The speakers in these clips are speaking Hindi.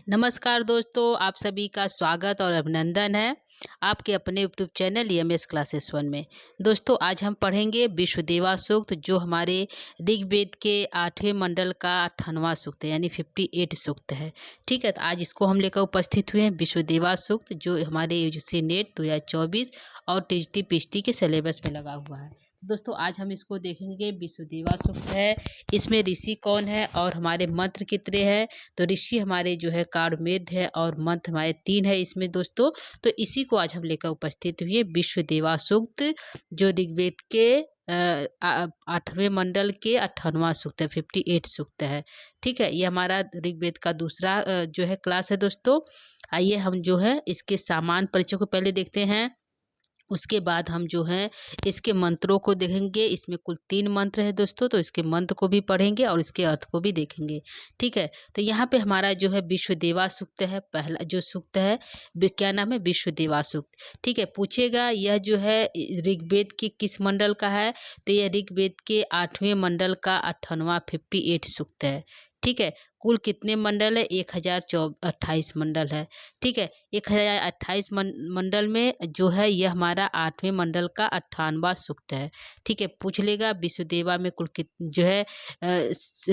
नमस्कार दोस्तों, आप सभी का स्वागत और अभिनंदन है आपके अपने YouTube channel EMS classes one में। दोस्तों, आज हम पढ़ेंगे विश्वदेवा सूक्त, जो हमारे ऋग्वेद के 8वें मंडल का 98वां सूक्त है, यानी 58 सूक्त है। ठीक है, तो आज इसको हम लेकर उपस्थित हुए हैं विश्वदेवा सूक्त, जो हमारे यूजीसी नेट 2024 और टीजीटी पीएचडी के सिलेबस में लगा हुआ है। दोस्तों, आज हम इसको देखेंगे। विश्वदेवा सूक्त है, इसमें ऋषि कौन है और हमारे मंत्र कितने हैं। तो ऋषि हमारे जो है कारणमेध है और मंत्र हमारे 3 है इसमें दोस्तों। तो इसी को आज हम लेकर उपस्थित हुए विश्वदेवा सूक्त, जो ऋग्वेद के 8वें मंडल के 98वां सूक्त है, 58 सूक्त है। ठीक है, ये हमारा ऋग्वेद का दूसरा जो है क्लास है दोस्तों। आइए हम जो है इसके सामान्य परिचय को पहले देखते हैं। उसके बाद हम जो है इसके मंत्रों को देखेंगे। इसमें कुल 3 मंत्र है दोस्तों, तो इसके मंत्र को भी पढ़ेंगे और इसके अर्थ को भी देखेंगे। ठीक है, तो यहाँ पे हमारा जो है विश्वदेवा सूक्त है, पहला जो सूक्त है क्या नाम है, विश्वदेवा सूक्त। ठीक है, पूछेगा यह जो है ऋग्वेद के किस मंडल का है। तो यह ऋग्वेद के 8वें मंडल का 98वां 58 सूक्त है। ठीक है, कुल कितने मंडल है, 1028 मंडल है। ठीक है, 1028 मंडल में जो है यह हमारा 8वें मंडल का 98वां सूक्त है। ठीक है, पूछ लेगा विश्वदेवा में कुल जो है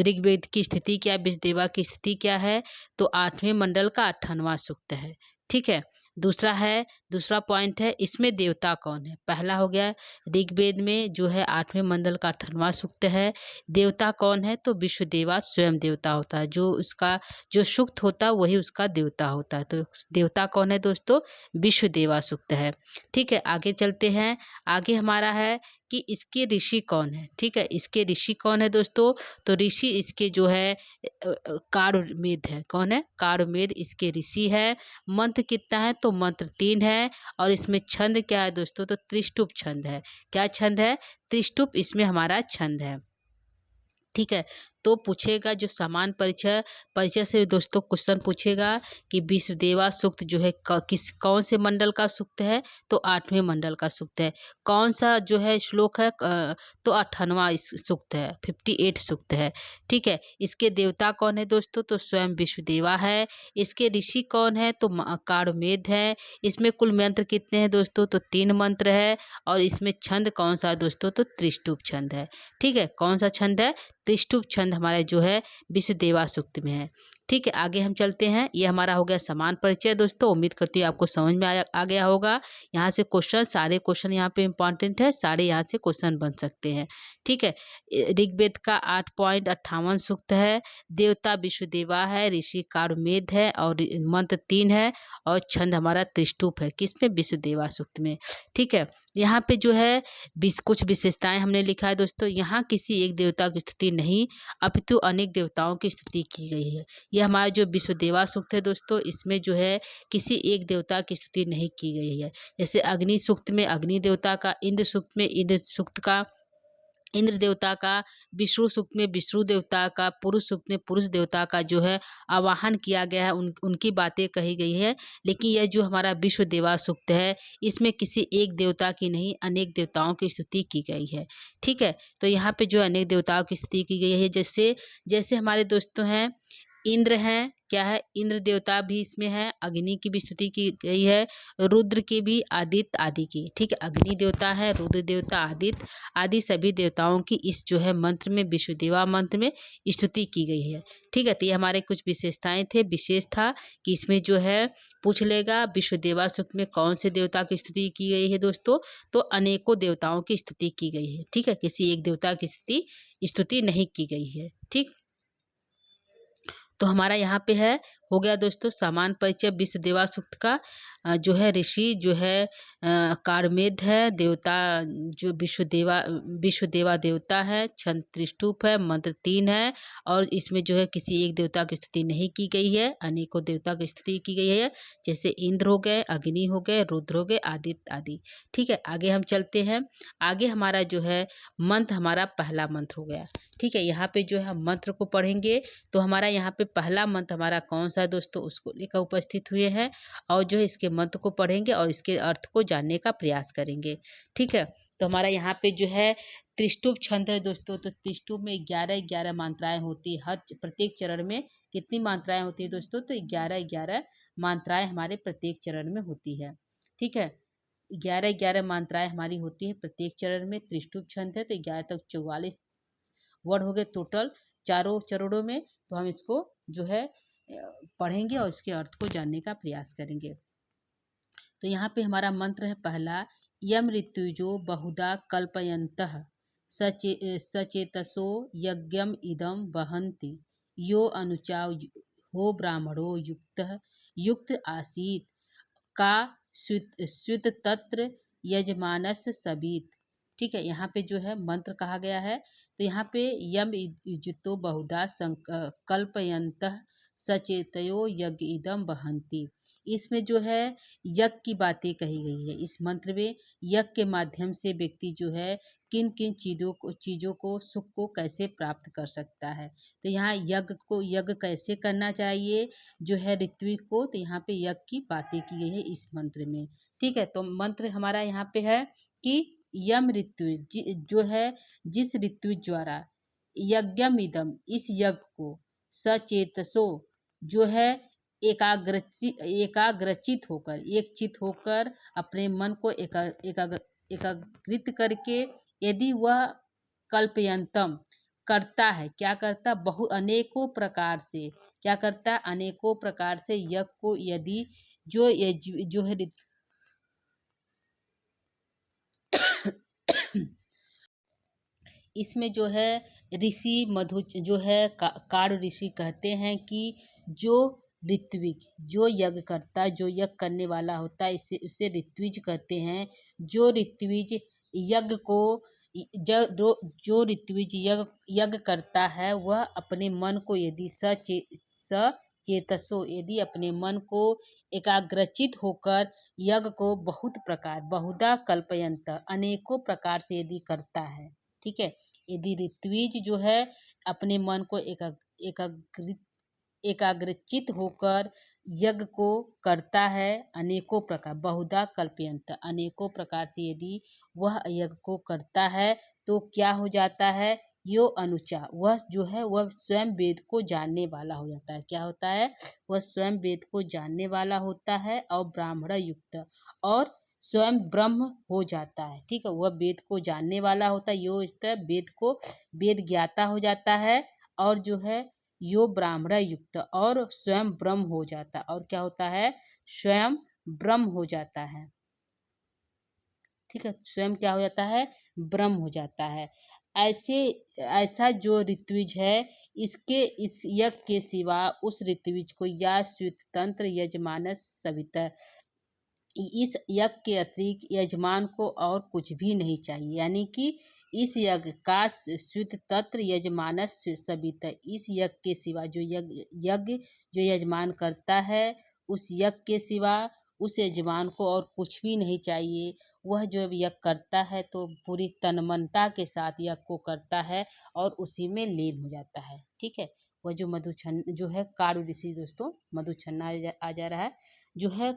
ऋग्वेद की स्थिति क्या है, विश्वदेवा की स्थिति क्या है। तो 8वें मंडल का 98वां सूक्त है। ठीक है, दूसरा पॉइंट है, इसमें देवता कौन है। पहला हो गया ऋग्वेद में जो है 8वें मंडल का 98वां सूक्त है, देवता कौन है। तो विश्वदेवा स्वयं देवता होता है, जो उसका जो सूक्त होता है वही उसका देवता होता है। तो देवता कौन है दोस्तों, विश्वदेवा सूक्त है। ठीक है, आगे चलते हैं। आगे हमारा है कि इसके ऋषि कौन है। ठीक है, इसके ऋषि कौन है दोस्तों। तो ऋषि इसके जो है कारुमेद है। कौन है, कारुमेद इसके ऋषि है। मंत्र कितना है, तो मंत्र 3 है। और इसमें छंद क्या है दोस्तों, तो त्रिष्टुप छंद है। क्या छंद है, त्रिष्टुप इसमें हमारा छंद है। ठीक है, तो पूछेगा जो समान परिचय परिचय से दोस्तों क्वेश्चन पूछेगा कि विश्वदेवा सूक्त जो है कौन से मंडल का सूक्त है। तो 8वें मंडल का सूक्त है। कौन सा जो है श्लोक है, तो 98वां सूक्त है, 58 सूक्त है। ठीक है, इसके देवता कौन है दोस्तों, तो स्वयं विश्वदेवा है। इसके ऋषि कौन है, तो कारुमेद है। इसमें कुल मंत्र कितने हैं दोस्तों, तो 3 मंत्र है। और इसमें छंद कौन सा है दोस्तों, तो त्रिष्टुप छंद है। ठीक है, कौन सा छंद है, त्रिष्टुप छंद हमारे जो है विश्वदेवा सूक्त में है। ठीक है, आगे हम चलते हैं। ये हमारा हो गया समान परिचय दोस्तों। उम्मीद करती हूँ आपको समझ में आ गया होगा। यहाँ से क्वेश्चन, सारे क्वेश्चन यहाँ पे इंपॉर्टेंट है, सारे यहाँ से क्वेश्चन बन सकते हैं। ठीक है, ऋग्वेद का 8.58 सूक्त है। देवता विश्वदेवा है, ऋषि कारुमेद है और मंत्र 3 है। और छंद हमारा त्रिष्टुप है, किसमें, विश्वदेवा सूक्त में। ठीक है, यहाँ पे जो है कुछ विशेषताएं हमने लिखा है दोस्तों। यहाँ किसी एक देवता की स्तुति नहीं, अपितु अनेक देवताओं की स्तुति की गई है। यह हमारा जो विश्वदेवा सूक्त है दोस्तों, इसमें जो है किसी एक देवता की स्तुति नहीं की गई है। जैसे अग्नि सूक्त में अग्नि देवता का, इंद्र सूक्त में इंद्र सूक्त का, इंद्र देवता का, विष्णु सूक्त में विष्णु देवता का, पुरुष सूक्त में पुरुष देवता का जो है आवाहन किया गया है, उनकी बातें कही गई है। लेकिन यह जो हमारा विश्वदेवा सूक्त है, इसमें किसी एक देवता की नहीं, अनेक देवताओं की स्तुति की गई है। ठीक है, तो यहाँ पे जो अनेक देवताओं की स्तुति की गई है, जैसे जैसे हमारे दोस्तों हैं इंद्र हैं, क्या है, इंद्र देवता भी इसमें है। अग्नि की भी स्तुति की गई है, रुद्र की भी, आदित्य आदि की। ठीक है, अग्नि देवता है, रुद्र देवता, आदित्य आदि सभी देवताओं की इस जो है मंत्र में, विश्वदेवा मंत्र में स्तुति की गई है। ठीक है, तो ये हमारे कुछ विशेषताएं थे। विशेष था कि इसमें जो है पूछ लेगा विश्वदेवा सूक्त में कौन से देवता की स्तुति की गई है दोस्तों। तो अनेकों देवताओं की स्तुति की गई है। ठीक है, किसी एक देवता की स्तुति नहीं की गई है। ठीक, तो हमारा यहाँ पे है, हो गया दोस्तों समान परिचय विश्वदेवा सूक्त का। जो है ऋषि जो है कारुमेद है, देवता जो विश्वदेवा देवता है, छंद त्रिष्टुप है, मंत्र 3 है। और इसमें जो है किसी एक देवता की स्तुति नहीं की गई है, अनेकों देवता की स्तुति की गई है। जैसे इंद्र हो गए, अग्नि हो गए, रुद्र हो गए, आदित्य आदि। ठीक है, आगे हम चलते हैं। आगे हमारा जो है मंत्र, हमारा पहला मंत्र हो गया। ठीक है, यहाँ पे जो है हम मंत्र को पढ़ेंगे। तो हमारा यहाँ पे पहला मंत्र हमारा कौन सा है दोस्तों, उसको लेकर उपस्थित हुए हैं। और जो है इसके मंत्र को पढ़ेंगे और इसके अर्थ को जानने का प्रयास करेंगे। ठीक है, तो हमारा यहाँ पे जो है त्रिष्टुप छंद है दोस्तों। तो त्रिष्टुप में 11-11 मात्राएं होती है, हर प्रत्येक चरण में कितनी मात्राएं होती है दोस्तों? तो 11 मात्राएं हमारे प्रत्येक चरण में होती है। ठीक है, 11 मात्राएं हमारी होती है प्रत्येक चरण में। त्रिष्टुप छंद है तो 11 तक 44 वर्ड हो गए टोटल चारों चरणों में। तो हम इसको जो है पढ़ेंगे और इसके अर्थ को जानने का प्रयास करेंगे। तो यहाँ पे हमारा मंत्र है पहला, यम ऋतुजो बहुधा कल्पयन्तः सचेतसो यज्ञम इदम वहन्ति यो अनुचाव हो ब्राह्मणो युक्त आसीत का स्युत तत्र यजमानस सबीत। ठीक है, यहाँ पे जो है मंत्र कहा गया है। तो यहाँ पे यम युतो बहुधा कल्पयन्तः सचेतयो यज्ञ इदम वहन्ति, इसमें जो है यज्ञ की बातें कही गई है। इस मंत्र में यज्ञ के माध्यम से व्यक्ति जो है किन किन चीज़ों को सुख को कैसे प्राप्त कर सकता है। तो यहाँ यज्ञ कैसे करना चाहिए जो है ऋत्विक को, तो यहाँ पे यज्ञ की बातें की गई है इस मंत्र में। ठीक है, तो मंत्र हमारा यहाँ पे है कि यम ऋत्विज जो है जिस ऋत्विज द्वारा यज्ञम इदम इस यज्ञ को सचेतसो जो है एकाग्रचित होकर एक चित होकर अपने मन को एकाग्रित करके यदि वह कल्पयंतम करता है, क्या करता, अनेकों प्रकार से क्या करता है, अनेकों प्रकार से यज्ञ को यदि जो है इसमें जो है ऋषि मधु जो है कार ऋषि कहते हैं कि जो ऋत्विज जो यज्ञ करता है, जो यज्ञ करने वाला होता है, उसे ऋत्विज कहते हैं। जो ऋत्विज यज्ञ को जो ऋत्विज यज्ञ करता है वह अपने मन को यदि सचेतसो यदि अपने मन को एकाग्रचित होकर यज्ञ को बहुधा कल्पयंत अनेकों प्रकार से यदि करता है। ठीक है, यदि ऋत्विज जो है अपने मन को एकाग्रचित होकर यज्ञ को करता है अनेकों प्रकार बहुधा कल्पयंत अनेकों प्रकार से यदि वह यज्ञ को करता है तो क्या हो जाता है, यो अनुचा वह जो है वह स्वयं वेद को जानने वाला हो जाता है। क्या होता है, वह स्वयं वेद को जानने वाला होता है और ब्राह्मण युक्त और स्वयं ब्रह्म हो जाता है। ठीक है, वह वेद को जानने वाला होता है, यो इस वेद को वेद ज्ञाता हो जाता है और जो है यो ब्राह्मण युक्त और स्वयं ब्रह्म हो जाता और क्या होता है, स्वयं ब्रह्म हो जाता है। ठीक है, स्वयं क्या हो जाता है, ब्रह्म हो जाता है। ऐसा जो ऋत्विज है इस यज्ञ के सिवा उस ऋत्विज को या स्वित तंत्र यजमानस सविता इस यज्ञ के अतिरिक्त यजमान को और कुछ भी नहीं चाहिए। यानी कि इस यज्ञ का स्वित तत्र यजमानस सवित इस यज्ञ के सिवा जो यज्ञ जो यजमान करता है उस यज्ञ के सिवा उस यजमान को और कुछ भी नहीं चाहिए। वह जो यज्ञ करता है तो पूरी तन्मयता के साथ यज्ञ को करता है और उसी में लीन हो जाता है। ठीक है, वह जो मधुछन्न जो है कारु ऋषि दोस्तों मधुछन्ना आ जा रहा है जो है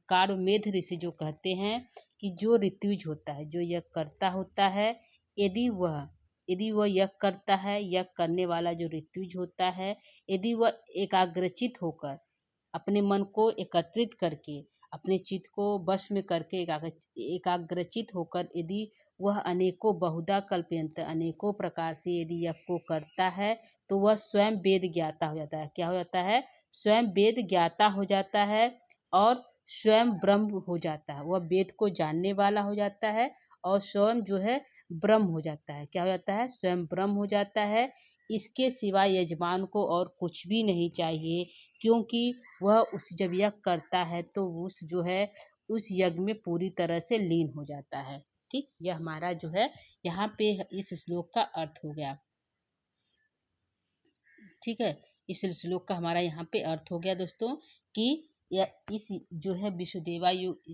कारुमेध ऋषि जो कहते हैं कि जो ऋत्विज होता है जो यज्ञ करता होता है यदि वह यज्ञ करता है यज्ञ करने वाला जो ऋत्विज होता है यदि वह एकाग्रचित होकर अपने मन को एकत्रित करके अपने चित्त को वश में करके एकाग्रचित होकर यदि वह अनेकों बहुधा कल्पयंत अनेकों प्रकार से यदि यज्ञ को करता है तो वह स्वयं वेद ज्ञाता हो जाता है। क्या हो जाता है, स्वयं वेद ज्ञाता हो जाता है और स्वयं ब्रह्म हो जाता है। वह वेद को जानने वाला हो जाता है और स्वयं जो है ब्रह्म हो जाता है। क्या हो जाता है, स्वयं ब्रह्म हो जाता है। इसके सिवा यजमान को और कुछ भी नहीं चाहिए क्योंकि वह उस जब यज्ञ करता है तो उस यज्ञ में पूरी तरह से लीन हो जाता है। ठीक, यह हमारा जो है यहाँ पे इस श्लोक का अर्थ हो गया। ठीक है, इस श्लोक का हमारा यहाँ पे अर्थ हो गया दोस्तों कि इस जो है विश्वदेवा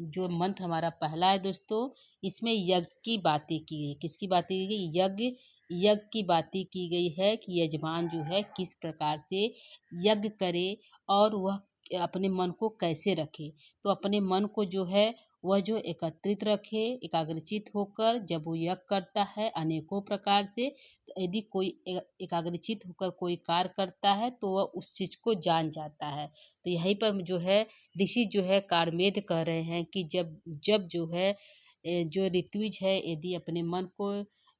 जो मंत्र हमारा पहला है दोस्तों इसमें यज्ञ की बातें की गई। किसकी बातें की गई, यज्ञ की बातें की गई है कि यजमान जो है किस प्रकार से यज्ञ करे और वह अपने मन को कैसे रखे। तो अपने मन को जो है वह जो एकत्रित रखे, एकाग्रचित होकर जब वो यज्ञ करता है अनेकों प्रकार से, तो यदि कोई एकाग्रचित होकर कोई कार्य करता है तो वह उस चीज को जान जाता है। तो यहीं पर जो है ऋषि जो है कारमेद कह रहे हैं कि जब जब जो है जो ऋत्विज है यदि अपने मन को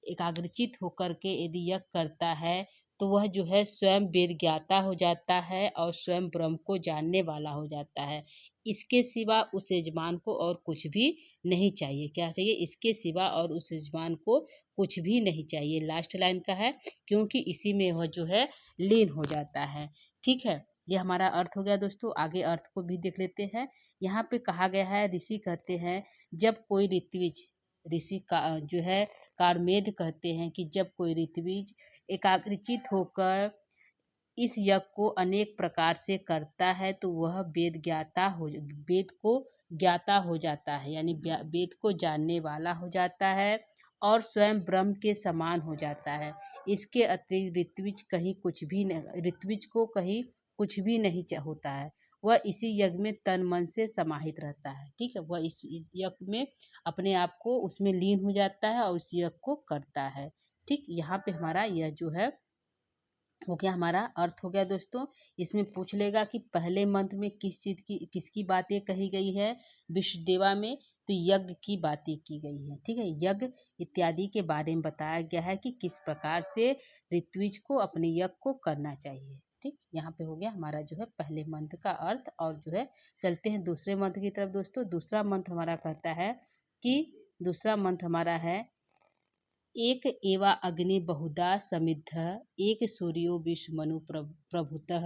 एकाग्रचित होकर के यदि यज्ञ करता है तो वह जो है स्वयं वेद ज्ञाता हो जाता है और स्वयं ब्रह्म को जानने वाला हो जाता है। इसके सिवा उस यजमान को और कुछ भी नहीं चाहिए। क्या चाहिए? इसके सिवा और उस यजमान को कुछ भी नहीं चाहिए। लास्ट लाइन का है, क्योंकि इसी में वह जो है लीन हो जाता है। ठीक है, ये हमारा अर्थ हो गया दोस्तों। आगे अर्थ को भी देख लेते हैं। यहाँ पे कहा गया है, ऋषि कहते हैं जब कोई ऋत्विज, ऋषि का जो है कारमेद कहते हैं कि जब कोई ऋत्विज एकाग्रचित होकर इस यज्ञ को अनेक प्रकार से करता है तो वह वेद को ज्ञाता हो जाता है, यानी वेद को जानने वाला हो जाता है और स्वयं ब्रह्म के समान हो जाता है। इसके अतिरिक्त ऋत्विज को कहीं कुछ भी नहीं होता है। वह इसी यज्ञ में तन मन से समाहित रहता है। ठीक है, वह इस यज्ञ में अपने आप को उसमें लीन हो जाता है और उस यज्ञ को करता है। ठीक, यहाँ पे हमारा यह जो है हो गया, हमारा अर्थ हो गया दोस्तों। इसमें पूछ लेगा कि पहले मंत्र में किसकी बातें कही गई है? विश्वदेवा में तो यज्ञ की बातें की गई है। ठीक है, यज्ञ इत्यादि के बारे में बताया गया है कि किस प्रकार से ऋत्विज को अपने यज्ञ को करना चाहिए। ठीक, यहाँ पे हो गया हमारा जो है पहले मंत्र का अर्थ। और जो है चलते हैं दूसरे मंत्र की तरफ दोस्तों। दूसरा मंत्र हमारा कहता है कि दूसरा मंत्र हमारा है एक एवा अग्नि बहुधा समिद्ध, एक सूर्यो विश्वमनु प्रभुतः,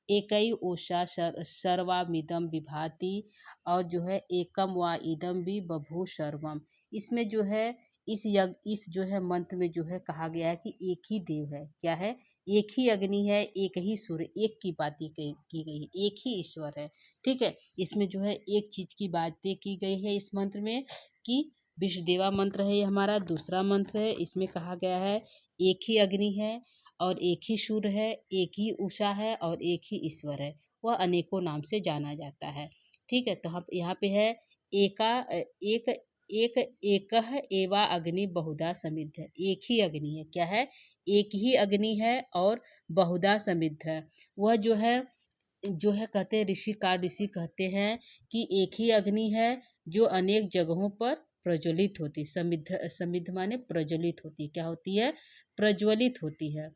एकई ओषा सर्वामिदं विभाति, और जो है एकम वा इदम भी बभू सर्वम। इसमें जो है इस जो है मंत्र में जो है कहा गया है कि एक ही देव है। क्या है? एक ही अग्नि है, एक ही सूर्य, एक की बातें की गई है, एक ही ईश्वर है। ठीक है, इसमें जो है एक चीज की बातें की गई है इस मंत्र में कि विश्वदेवा मंत्र है। ये हमारा दूसरा मंत्र है। इसमें कहा गया है एक ही अग्नि है और एक ही सूर्य है, एक ही उषा है और एक ही ईश्वर है। वह अनेकों नाम से जाना जाता है। ठीक है, तो हम यहाँ पे है एका एक एक एकह एवा अग्नि बहुधा समिद्ध है। एक ही अग्नि है। क्या है? एक ही अग्नि है और बहुधा समिद्ध है। वह जो है कहते हैं ऋषि कहते हैं कि एक ही अग्नि है जो अनेक जगहों पर प्रज्वलित होती। समिद्ध माने प्रज्वलित होती। क्या होती है? प्रज्वलित होती है।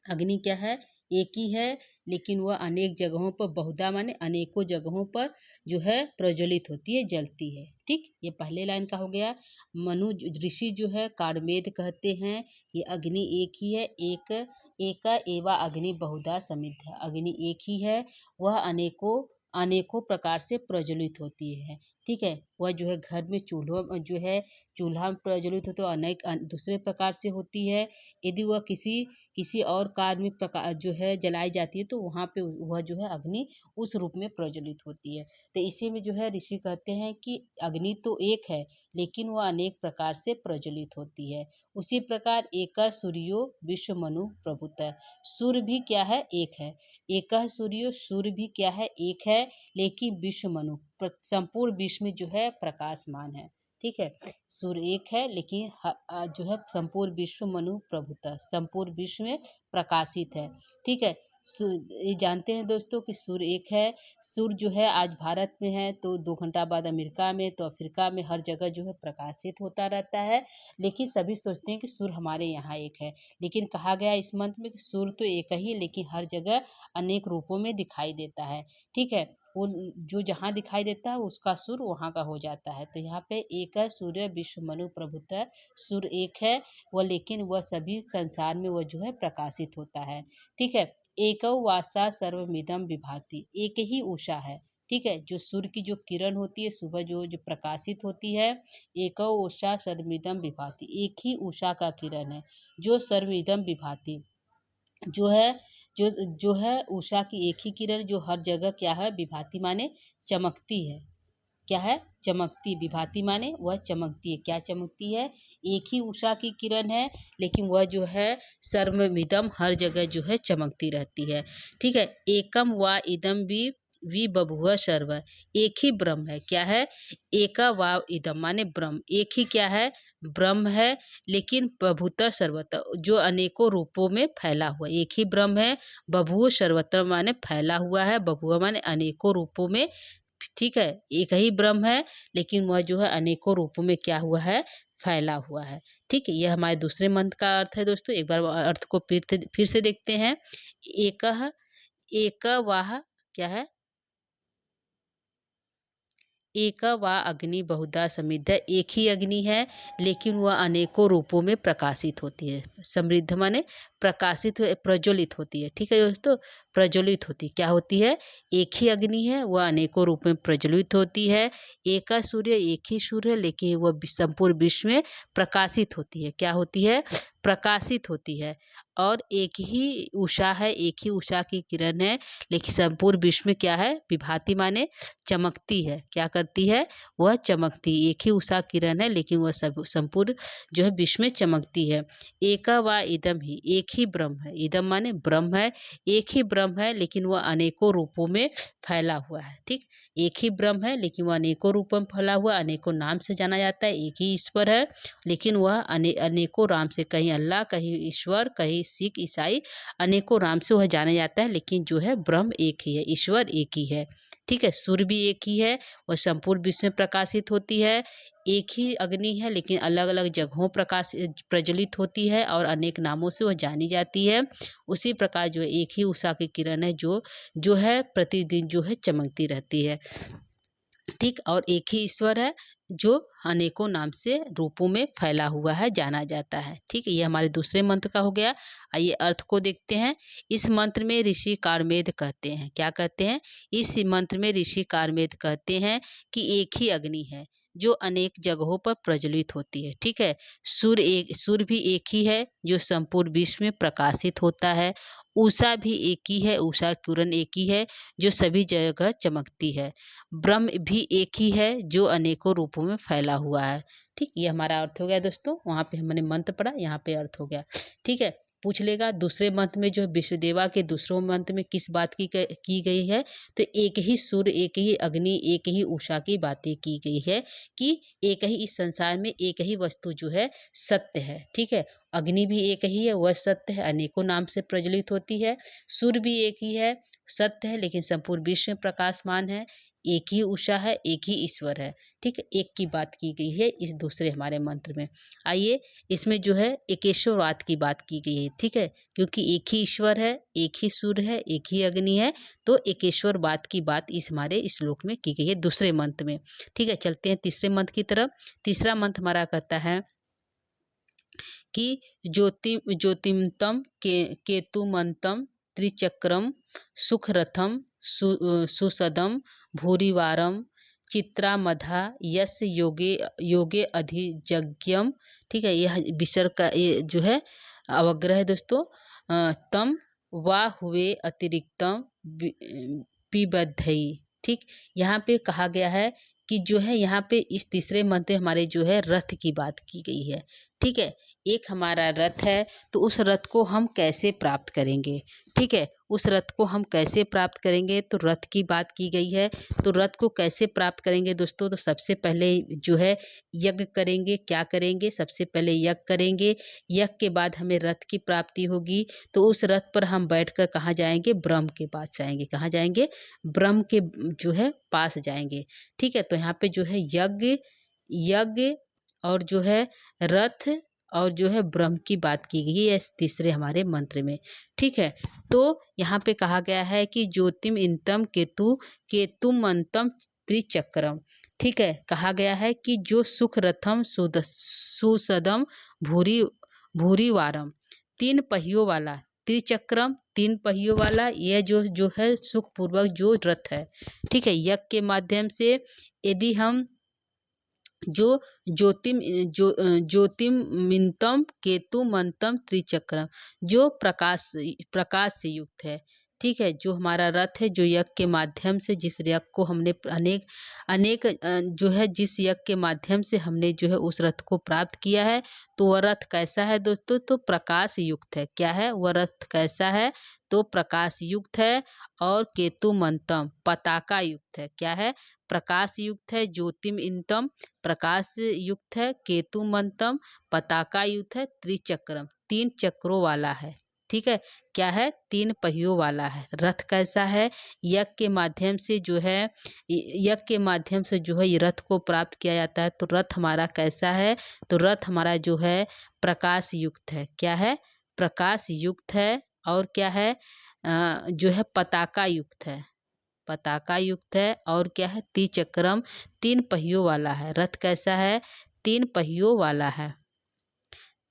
अग्नि क्या है? एक ही है, लेकिन वह अनेक जगहों पर, बहुधा माने अनेकों जगहों पर जो है प्रज्वलित होती है, जलती है। ठीक, ये पहले लाइन का हो गया। ऋषि जो है कारमेद कहते हैं कि अग्नि एक ही है, एक एवा अग्नि बहुधा समिद्ध। अग्नि एक ही है, वह अनेकों अनेकों प्रकार से प्रज्वलित होती है। ठीक है, वह जो है घर में चूल्हा में प्रज्वलित हो तो अनेक दूसरे प्रकार से होती है। यदि वह किसी और कार्य में प्रकार जो है जलाई जाती है तो वहाँ पे वह जो है अग्नि उस रूप में प्रज्वलित होती है। तो इसी में जो है ऋषि कहते हैं कि अग्नि तो एक है लेकिन वह अनेक प्रकार से प्रज्वलित होती है। उसी प्रकार एक सूर्यो विश्व मनु प्रभुतः। सूर्य भी क्या है? एक है। एक सूर्यो, सूर्य भी क्या है? एक है, लेकिन विश्व मनु संपूर्ण विश्व में जो है प्रकाशमान है। ठीक है, सूर्य एक है लेकिन जो है संपूर्ण विश्व मनु प्रभुता, संपूर्ण विश्व में प्रकाशित है। ठीक है, ये जानते हैं दोस्तों कि सूर्य एक है। सूर्य जो है आज भारत में है तो 2 घंटा बाद अमेरिका में, तो अफ्रीका में, हर जगह जो है प्रकाशित होता रहता है। लेकिन सभी सोचते हैं कि सूर्य हमारे यहाँ एक है, लेकिन कहा गया इस मंत्र में कि सूर्य तो एक ही लेकिन हर जगह अनेक रूपों में दिखाई देता है। ठीक है, वो जो जहाँ दिखाई देता है उसका सूर्य वहाँ का हो जाता है। तो यहाँ पे एक है सूर्य विश्व मनु प्रभुतः। सूर्य एक है वह, लेकिन वह सभी संसार में वह जो है प्रकाशित होता है। ठीक है, एकौ वासा सर्वमिदं विभाति। एक ही उषा है। ठीक है, जो सूर्य की जो किरण होती है सुबह जो प्रकाशित होती है, एकौ उषा सर्वमिदं विभाति, एक ही उषा का किरण है जो सर्वमिदं विभाति, जो है जो है उषा की एक ही किरण जो हर जगह क्या है? विभाति माने चमकती है। क्या है? चमकती। विभाति माने वह चमकती है। क्या चमकती है? एक ही उषा की किरण है लेकिन वह जो है सर्वमिदम हर जगह जो है चमकती रहती है। ठीक है, एकम व इदम भी विबभुव सर्व, एक ही ब्रह्म है। क्या है? एका वा इदम माने ब्रह्म, एक ही क्या है? ब्रह्म है, लेकिन बभूत सर्वत्र जो अनेकों रूपों में फैला हुआ, एक ही ब्रह्म है। बभुव सर्वत्र माने फैला हुआ है, बभुव माने अनेकों रूपों में, ठीक है। एक ही ब्रह्म है, लेकिन वह जो है अनेकों रूपों में क्या हुआ है? फैला हुआ है। ठीक है, यह हमारे दूसरे मंत्र का अर्थ है दोस्तों। एक बार अर्थ को फिर से देखते हैं। एकह, एक वाह क्या है? एक वा अग्नि बहुधा समृद्ध, एक ही अग्नि है, लेकिन वह अनेकों रूपों में प्रकाशित होती है। समृद्ध माने प्रकाशित प्रज्वलित होती है। ठीक है दोस्तों, प्रज्वलित होती क्या होती है? एक ही अग्नि है, वह अनेकों रूप में प्रज्वलित होती है। एक सूर्य, एक ही सूर्य है, लेकिन वह संपूर्ण विश्व में प्रकाशित होती है। क्या होती है? प्रकाशित होती है। और एक ही उषा है, एक ही उषा की किरण है, लेकिन संपूर्ण विश्व में क्या है? विभाति माने चमकती है। क्या करती है? वह चमकती, एक ही उषा किरण है, लेकिन वह सब संपूर्ण जो है विश्व में चमकती है। एका वा इदम ही, एक ही ब्रह्म है। इदम माने ब्रह्म है, एक ही ब्रह्म है, लेकिन वह अनेकों रूपों में फैला हुआ है। ठीक, एक ही ब्रह्म है, लेकिन वह अनेकों रूपों में फैला हुआ, अनेकों नाम से जाना जाता है। एक ही ईश्वर है, लेकिन वह अनेकों नाम से, कहीं अल्लाह, कहीं ईश्वर, कहीं सिख, ईसाई, अनेकों नाम से वह जाना जाता है, लेकिन जो है ब्रह्म एक ही है, ईश्वर एक ही है। ठीक है, सूर्य भी एक ही है, वह संपूर्ण विश्व में प्रकाशित होती है। एक ही अग्नि है, लेकिन अलग अलग जगहों प्रकाश प्रज्वलित होती है और अनेक नामों से वह जानी जाती है। उसी प्रकार जो है एक ही उषा की किरण है, जो जो है प्रतिदिन जो है चमकती रहती है। ठीक, और एक ही ईश्वर है, जो अनेकों नाम से रूपों में फैला हुआ है, जाना जाता है। ठीक है, ये हमारे दूसरे मंत्र का हो गया। आइए अर्थ को देखते हैं। इस मंत्र में ऋषि कारमेद कहते हैं, क्या कहते हैं? इस मंत्र में ऋषि कारमेद कहते हैं कि एक ही अग्नि है, जो अनेक जगहों पर प्रज्वलित होती है। ठीक है, सूर्य भी एक ही है, जो संपूर्ण विश्व में प्रकाशित होता है। उषा भी एक ही है, उषा किरण एक ही है, जो सभी जगह चमकती है। ब्रह्म भी एक ही है, जो अनेकों रूपों में फैला हुआ है। ठीक, ये हमारा अर्थ हो गया दोस्तों। वहाँ पे हमने मंत्र पढ़ा, यहाँ पे अर्थ हो गया। ठीक है, पूछ लेगा दूसरे मंत्र में जो है विश्वदेवा के दूसरे मंत्र में किस बात की गई है, तो एक ही सूर्य, एक ही अग्नि, एक ही उषा की बातें की गई है कि एक ही इस संसार में एक ही वस्तु जो है सत्य है। ठीक है, अग्नि भी एक ही है, वह सत्य है, अनेकों नाम से प्रज्वलित होती है। सूर्य भी एक ही है, सत्य है, लेकिन संपूर्ण विश्व में प्रकाशमान है। एक ही उषा है, एक ही ईश्वर है। ठीक है, एक की बात की गई है इस दूसरे हमारे मंत्र में। आइए, इसमें जो है एकेश्वरवाद की बात की गई है। ठीक है, क्योंकि एक ही ईश्वर है, एक ही सूर्य है, एक ही अग्नि है, तो एकेश्वरवाद की बात इस हमारे श्लोक में की गई है दूसरे मंत्र में। ठीक है, चलते हैं तीसरे मंत्र की तरफ। तीसरा मंत्र हमारा कहता है कि ज्योतिमतम केतुमंतम त्रिचक्रम सुखरथम सुसदम भूरिवारम चित्रामधा यस योगे योगे अधिजज्ञम। ठीक है, यह विसर्ग का ये जो है अवग्रह है दोस्तों। तम वा हुए अतिरिक्तम पिबद्धई। ठीक, यहाँ पे कहा गया है कि जो है यहाँ पे इस तीसरे मंत्र में हमारे जो है रथ की बात की गई है। ठीक है, एक हमारा रथ है, तो उस रथ को हम कैसे प्राप्त करेंगे? ठीक है, उस रथ को हम कैसे प्राप्त करेंगे, तो रथ की बात की गई है। तो रथ को कैसे प्राप्त करेंगे दोस्तों? तो सबसे पहले जो है यज्ञ करेंगे। क्या करेंगे? सबसे पहले यज्ञ करेंगे। यज्ञ के बाद हमें रथ की प्राप्ति होगी। तो उस रथ पर हम बैठकर कहाँ जाएंगे? ब्रह्म के पास जाएंगे। कहाँ जाएंगे? ब्रह्म के जो है पास जाएंगे। ठीक है, तो यहाँ पे जो है यज्ञ, यज्ञ और जो है रथ और जो है ब्रह्म की बात की गई है इस तीसरे हमारे मंत्र में। ठीक है, तो यहाँ पे कहा गया है कि ज्योतिम इंतम केतुम अंतम त्रिचक्रम। ठीक है, कहा गया है कि जो सुख रथम सुसदम भूरी भूरीवारम, तीन पहियों वाला, त्रिचक्रम तीन पहियों वाला, यह जो है सुख पूर्वक जो रथ है। ठीक है, यज्ञ के माध्यम से यदि हम जो ज्योतिमिंतम केतु मंतम त्रिचक्रम, जो प्रकाश प्रकाश से युक्त है। ठीक है, जो हमारा रथ है, जो यज्ञ के माध्यम से जिस यज्ञ को हमने अनेक अनेक जो है जिस यज्ञ के माध्यम से हमने जो है उस रथ को प्राप्त किया है, तो वह रथ कैसा है दोस्तों? तो प्रकाश युक्त है। क्या है वह रथ? कैसा है? तो प्रकाश युक्त है और केतुमंतम पताका युक्त है। क्या है? प्रकाश युक्त है, ज्योतिम इंतम प्रकाश युक्त है, केतुमंतम पताका युक्त है, त्रिचक्रम 3 चक्रों वाला है। ठीक है, क्या है? 3 पहियों वाला है। रथ कैसा है? यज्ञ के माध्यम से जो है यज्ञ के माध्यम से जो है ये रथ को प्राप्त किया जाता है। तो रथ हमारा कैसा है? तो रथ हमारा जो है प्रकाश युक्त है। क्या है? प्रकाश युक्त है और क्या है? जो है पताका युक्त है। पताका युक्त है और क्या है? त्रिचक्रम 3 पहियों वाला है। रथ कैसा है? 3 पहियों वाला है।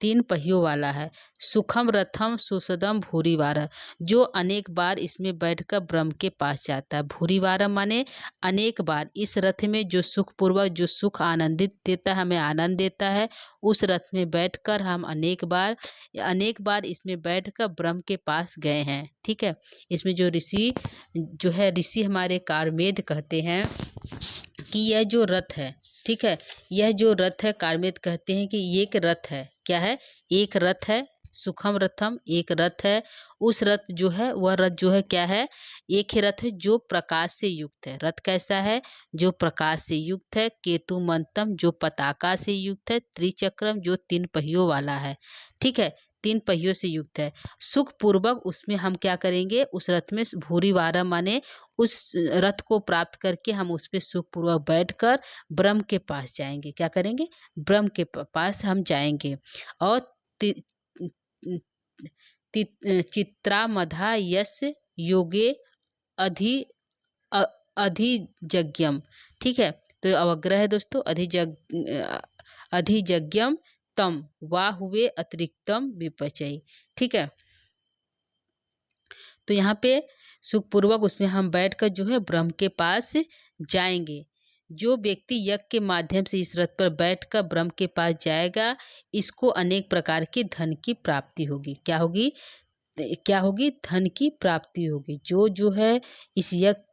3 पहियों वाला है। सुखम रथम सुसदम भूरिवार, जो अनेक बार इसमें बैठकर ब्रह्म के पास जाता है। भूरिवार माने अनेक बार। इस रथ में जो सुखपूर्वक जो सुख आनंदित देता है, हमें आनंद देता है, उस रथ में बैठकर हम अनेक बार इसमें बैठकर ब्रह्म के पास गए हैं। ठीक है, इसमें जो ऋषि जो है ऋषि हमारे कारमेद कहते हैं कि यह जो रथ है, ठीक है, यह जो रथ है कारमेत कहते हैं कि ये एक रथ है। क्या है? एक रथ है। सुखम रथम एक रथ है। उस रथ जो है वह रथ जो है क्या है? एक ही रथ है जो प्रकाश से युक्त है। रथ कैसा है? जो प्रकाश से युक्त है। केतु मंतम जो पताका से युक्त है। त्रिचक्रम जो 3 पहियों वाला है। ठीक है, 3 पहियों से युक्त है। सुख पूर्वक उसमें हम क्या करेंगे? उस रथ में भूरिवारा माने उस रथ को प्राप्त करके हम उस पे सुखपूर्वक बैठकर ब्रह्म के पास जाएंगे। क्या करेंगे? ब्रह्म के पास हम जाएंगे। और ति, चित्रामधा यस योगे अधि अ- अधिजज्ञम। ठीक है, तो अवग्रह है दोस्तों। अधिजज्ञम तम वाह हुए अतिरिक्तम विपचय। ठीक है, तो यहाँ पे सुखपूर्वक उसमें हम बैठकर जो है ब्रह्म के पास जाएंगे। जो व्यक्ति यज्ञ के माध्यम से इस रथ पर बैठकर ब्रह्म के पास जाएगा, इसको अनेक प्रकार के धन की प्राप्ति होगी। क्या होगी? क्या होगी? धन की प्राप्ति होगी। जो है इस यज्ञ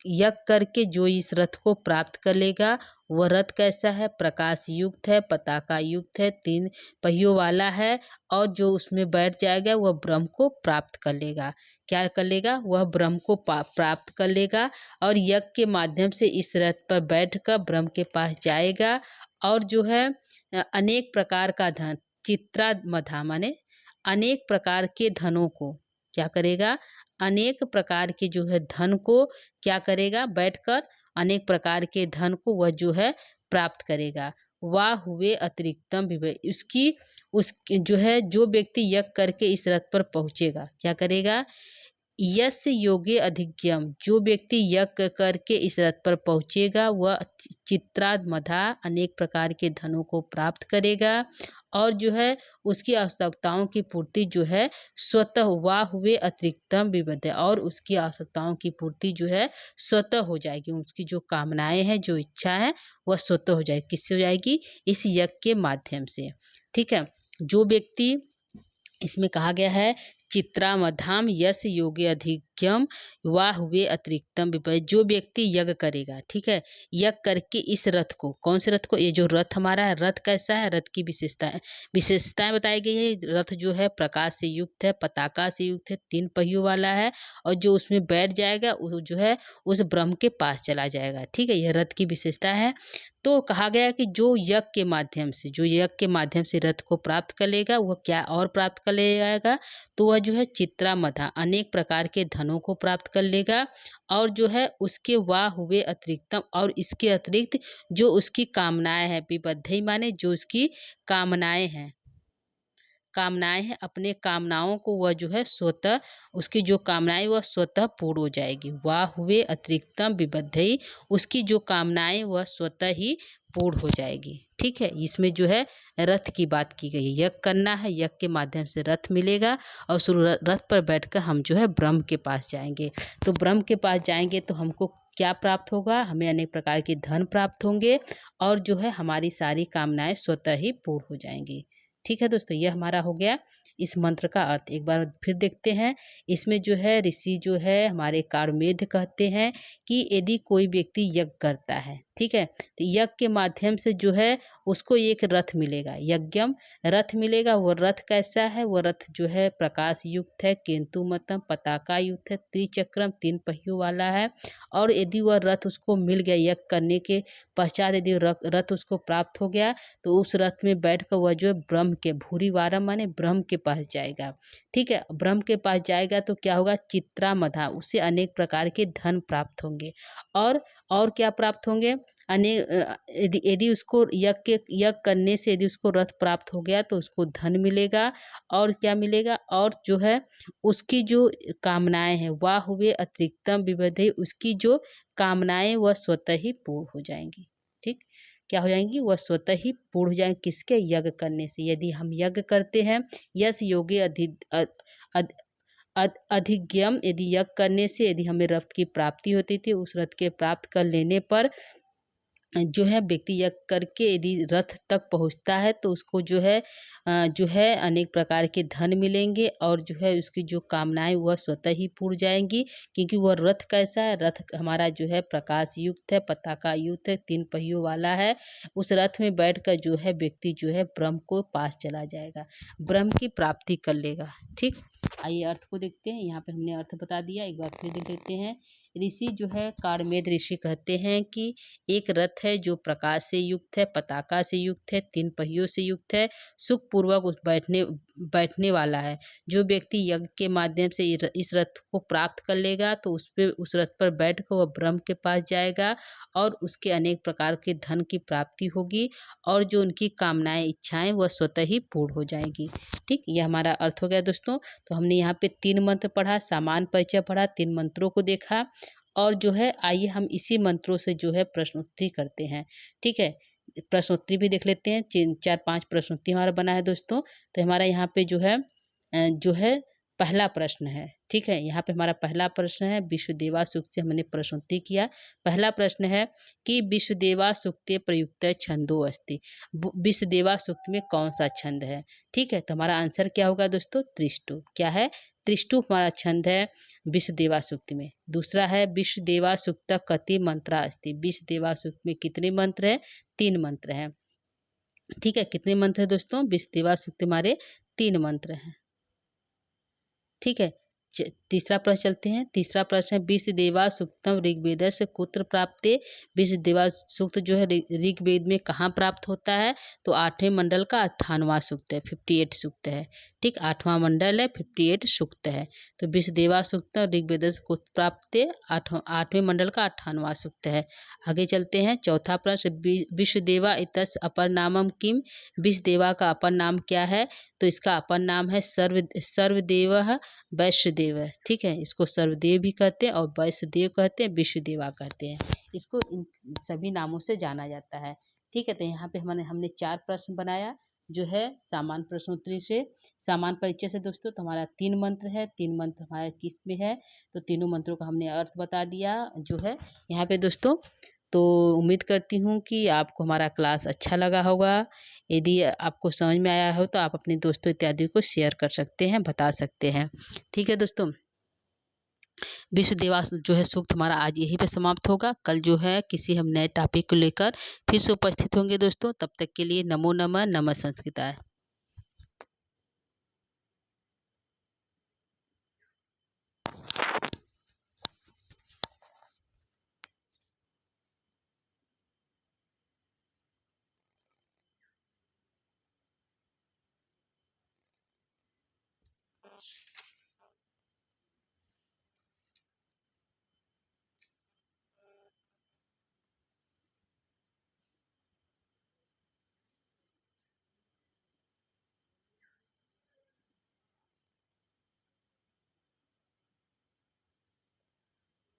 यज्ञ करके जो इस रथ को प्राप्त कर लेगा, वह रथ कैसा है? प्रकाश युक्त है, पताका युक्त है, 3 पहियों वाला है और जो उसमें बैठ जाएगा वह ब्रह्म को प्राप्त कर लेगा। क्या कर लेगा? वह ब्रह्म को प्राप्त कर लेगा और यज्ञ के माध्यम से इस रथ पर बैठकर ब्रह्म के पास जाएगा और जो है अनेक प्रकार का धन चित्रा मधा माने अनेक प्रकार के धनों को क्या करेगा? अनेक प्रकार के जो है धन को क्या करेगा? बैठकर अनेक प्रकार के धन को वह जो है प्राप्त करेगा। वाह हुए अतिरिक्तम विभय, उसकी उस जो है जो व्यक्ति यज्ञ करके इस रथ पर पहुंचेगा, क्या करेगा? यस योगे अधिज्ञम, जो व्यक्ति यज्ञ करके इस रथ पर पहुंचेगा वह चित्राद मधा अनेक प्रकार के धनों को प्राप्त करेगा और जो है उसकी आवश्यकताओं की पूर्ति जो है स्वतः वाह हुए अतिरिक्तम विबद्ध, और उसकी आवश्यकताओं की पूर्ति जो है स्वतः हो जाएगी। उसकी जो कामनाएं हैं, जो इच्छा है, वह स्वतः हो जाएगी। किससे हो जाएगी? इस यज्ञ के माध्यम से। ठीक है, जो व्यक्ति इसमें कहा गया है चित्रामधाम यस योगे अधिक्यम वाह हुए अतिरिक्तम विपय, जो व्यक्ति यज्ञ करेगा, ठीक है, यज्ञ करके इस रथ को, कौन से रथ को? ये जो रथ हमारा है, रथ कैसा है? रथ की विशेषताएं बताई गई है। रथ जो है प्रकाश से युक्त है, पताका से युक्त है, 3 पहियों वाला है और जो उसमें बैठ जाएगा वो जो है उस ब्रह्म के पास चला जाएगा। ठीक है, यह रथ की विशेषता है। तो कहा गया कि जो यज्ञ के माध्यम से रथ को प्राप्त कर लेगा, वह क्या और प्राप्त कर ले जाएगा? तो वह जो है चित्रामधा अनेक प्रकार के धनों को प्राप्त कर लेगा और जो है उसके वाह हुए अतिरिक्तम, और इसके अतिरिक्त जो उसकी कामनाएं हैं, विबद्धई माने जो उसकी कामनाएं हैं, अपने कामनाओं को वह जो है स्वतः, उसकी जो कामनाएं वह स्वतः पूर्ण हो जाएगी। वाह हुए अतिरिक्तम विबद्धई, उसकी जो कामनाएं वह स्वतः ही पूर्ण हो जाएगी। ठीक है, इसमें जो है रथ की बात की गई है। यज्ञ करना है, यज्ञ के माध्यम से रथ मिलेगा और उस रथ पर बैठकर हम जो है ब्रह्म के पास जाएंगे। तो ब्रह्म के पास जाएंगे तो हमको क्या प्राप्त होगा? हमें अनेक प्रकार के धन प्राप्त होंगे और जो है हमारी सारी कामनाएं स्वतः ही पूर्ण हो जाएंगी। ठीक है दोस्तों, यह हमारा हो गया इस मंत्र का अर्थ एक बार फिर देखते हैं। इसमें जो है ऋषि जो है हमारे कारमेध कहते हैं कि यदि कोई व्यक्ति यज्ञ करता है, ठीक है, तो यज्ञ के माध्यम से जो है उसको एक रथ मिलेगा, यज्ञम रथ मिलेगा। वो रथ कैसा है? वो रथ जो है प्रकाश युक्त है, केंतुमतम पताका युक्त है, त्रिचक्रम 3 पहियों वाला है। और यदि वह रथ उसको मिल गया यज्ञ करने के पश्चात, यदि रथ उसको प्राप्त हो गया, तो उस रथ में बैठकर वह जो है ब्रह्म के भूरी वारम माने ब्रह्म के पास जाएगा। ठीक है, ब्रह्म के पास जाएगा तो क्या होगा? चित्रा मधा, उसे अनेक प्रकार के धन प्राप्त होंगे। और क्या प्राप्त होंगे? अनेक यदि यदि उसको यज्ञ करने से यदि उसको रथ प्राप्त हो गया तो उसको धन मिलेगा। और क्या मिलेगा? और जो है उसकी जो कामनाएं हैं वह हुए अतिरिक्तम विविधे, उसकी जो कामनाएं वह स्वतः ही पूर्ण हो जाएंगी। ठीक, क्या हो जाएंगी? वह स्वतः ही पूर्ण हो जाएंगी। किसके? यज्ञ करने से। यदि हम यज्ञ करते हैं, यस योगे अधिज्ञम, यदि यज्ञ करने से यदि हमें रथ की प्राप्ति होती थी, उस रथ के प्राप्त कर लेने पर जो है व्यक्ति यज्ञ करके यदि रथ तक पहुंचता है तो उसको जो है अनेक प्रकार के धन मिलेंगे। और जो है उसकी जो कामनाएं वह स्वतः ही पूर्ण जाएंगी, क्योंकि वह रथ कैसा है? रथ हमारा जो है प्रकाश युक्त है, पताका युक्त है, 3 पहियों वाला है। उस रथ में बैठकर जो है व्यक्ति जो है ब्रह्म को पास चला जाएगा, ब्रह्म की प्राप्ति कर लेगा। ठीक, आइए अर्थ को देखते हैं। यहाँ पे हमने अर्थ बता दिया, एक बार फिर देख लेते हैं। ऋषि जो है कारमेद ऋषि कहते हैं कि एक रथ है जो प्रकाश से युक्त है, पताका से युक्त है, 3 पहियों से युक्त है, सुखपूर्वक उस बैठने वाला है। जो व्यक्ति यज्ञ के माध्यम से इस रथ को प्राप्त कर लेगा तो उस रथ पर बैठकर वह ब्रह्म के पास जाएगा और उसके अनेक प्रकार के धन की प्राप्ति होगी। और जो उनकी कामनाएं इच्छाएं वह स्वतः ही पूर्ण हो जाएंगी। ठीक, यह हमारा अर्थ हो गया दोस्तों। तो हमने यहाँ पे 3 मंत्र पढ़ा, सामान्य परिचय पढ़ा, 3 मंत्रों को देखा। और जो है आइए हम इसी मंत्रों से जो है प्रश्नोत्तरी करते हैं। ठीक है, प्रश्नोत्तरी भी देख लेते हैं। 4-5 प्रश्नोत्तरी हमारा बना है दोस्तों। तो हमारा यहाँ पे जो है पहला प्रश्न है। ठीक है, यहाँ पे हमारा पहला प्रश्न है, विश्वदेवा सूक्त से हमने प्रश्नोत्तरी किया। पहला प्रश्न है कि विश्वदेवा सूक्ते प्रयुक्त छंदो अस्ति, विश्वदेवा सूक्त में कौन सा छंद है? ठीक है, तो हमारा आंसर क्या होगा दोस्तों? त्रिष्टु। क्या है? त्रिष्टु हमारा छंद है विश्वदेवा सूक्त में। दूसरा है विश्वदेवा सूक्त कति मंत्रा अस्ति, विश्वदेवा सूक्त में कितने मंत्र है? 3 मंत्र हैं। ठीक है, कितने मंत्र है दोस्तों? विश्वदेवा सूक्त हमारे 3 मंत्र हैं। ठीक है, तीसरा प्रश्न चलते हैं। तीसरा प्रश्न है विश्वदेवा सूक्तम ऋग्वेद से कुत्र प्राप्ते, विश्वदेवा सूक्त जो है ऋग्वेद में कहाँ प्राप्त होता है? तो 8वें मंडल का 98वां सूक्त है, 58 सूक्त है। ठीक, 8वां मंडल है, 58 सूक्त है। तो विश्वदेवा सूक्त ऋग्वेद से कुत्र प्राप्ते 8वें मंडल का 98वां सूक्त है। आगे चलते हैं। चौथा प्रश्न विश्वदेवा इतस्य अपर नामम किम, विश्वदेवा का अपर नाम क्या है? तो इसका अपर नाम है सर्वदेव वैश्यदेव है। ठीक है, इसको सर्वदेव भी कहते हैं और वैश्यदेव कहते हैं, विश्वदेवा कहते हैं। इसको इन सभी नामों से जाना जाता है। ठीक है, तो यहाँ पे हमने 4 प्रश्न बनाया जो है सामान्य प्रश्नोत्तरी से, सामान्य परिचय से दोस्तों। तो हमारा 3 मंत्र है, 3 मंत्र हमारे किस में है? तो तीनों मंत्रों का हमने अर्थ बता दिया जो है यहाँ पे दोस्तों। तो उम्मीद करती हूँ कि आपको हमारा क्लास अच्छा लगा होगा। यदि आपको समझ में आया हो तो आप अपने दोस्तों इत्यादि को शेयर कर सकते हैं, बता सकते हैं। ठीक है दोस्तों, विश्वदेवा जो है सूक्त हमारा आज यहीं पे समाप्त होगा। कल जो है किसी हम नए टॉपिक को लेकर फिर से उपस्थित होंगे दोस्तों। तब तक के लिए नमो नमः, नमः संस्कृताय।